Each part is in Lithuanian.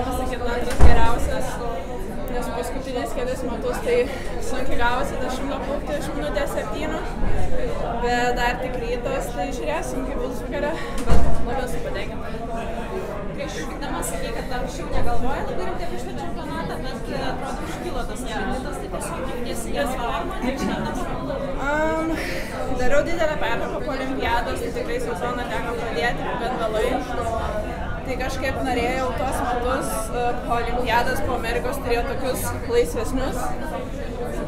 galima sakyti, antras geriausias, nes paskutiniais kelius metus tai sunkiai gavosi 100 plaukti iš minutės 7, bet dar tik rytas, tai žiūrėsim, kaip bus vakare, bet labai esu patenkinta. Prieš vykdama sakei, kad anksčiau negalvoja labai rimtai apie šitą čempionatą, bet atrodo užkilo tas apetitas, tai tiesiog jautiesi jas formą, tai čia dabar. Dariau didelę pertrauką po olimpiados, tai tikrai sezoną teko pradėti gan vėlai. Tai kažkaip norėjau tuos metus po olimpiados, po Amerikos turėjau tokius laisvesnius,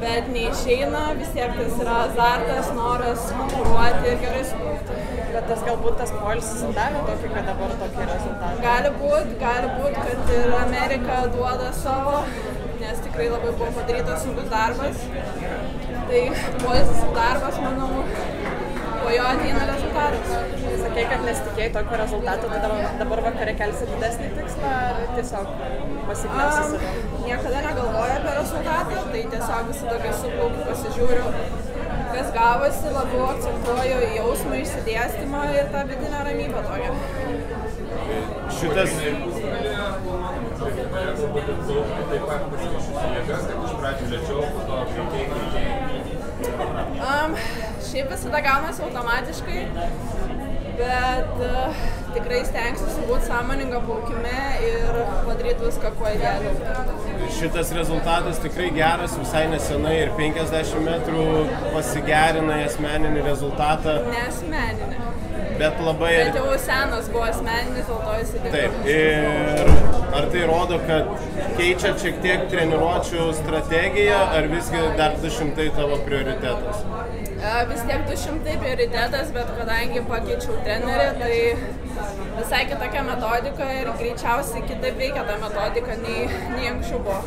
bet neišeina, vis tiek tas yra azartas, noras konkuruoti ir gerai suplaukti. Bet tas galbūt tas poilsis davė tokį, kad dabar tokį rezultatą? Gali būt, kad ir Amerika duoda savo, nes tikrai labai buvo padarytas sunkus darbas. Tai poilsis ir darbas, manau, po jo ateina rezultatas. Sakei, kad nesitikėjai tokio rezultato, tai dabar vakare kelsi didesnį tikslą ar tiesiog pasiklausi save? Niekada negalvoju apie rezultatą, tai tiesiog visada, kai suplaukiu, pasižiūriu, kas gavosi, labiau akcentuoju į jausmą, išsidėstymą ir tą vidinę ramybę tokią. Šitas... Šiaip visada gaunasi automatiškai, bet tikrai stengsiuosi būti sąmoninga plaukime ir padaryti viską, kuo idealiau. Šitas rezultatas tikrai geras, visai nesenai ir 50 metrų pasigerina asmeninį rezultatą. Ne asmeninį. Bet labai... Bet jau senas buvo asmeninis, dėl to jis įdėkė. Taip, ir ar tai rodo, kad keičia šiek tiek treniruočių strategiją, ar visgi dar 200 tavo prioritetas? Vis tiek 200 prioritetas, bet kadangi pakeičiau trenerį, tai visai kitokia metodika ir greičiausiai kitaip veikia ta metodika nei anksčiau buvo.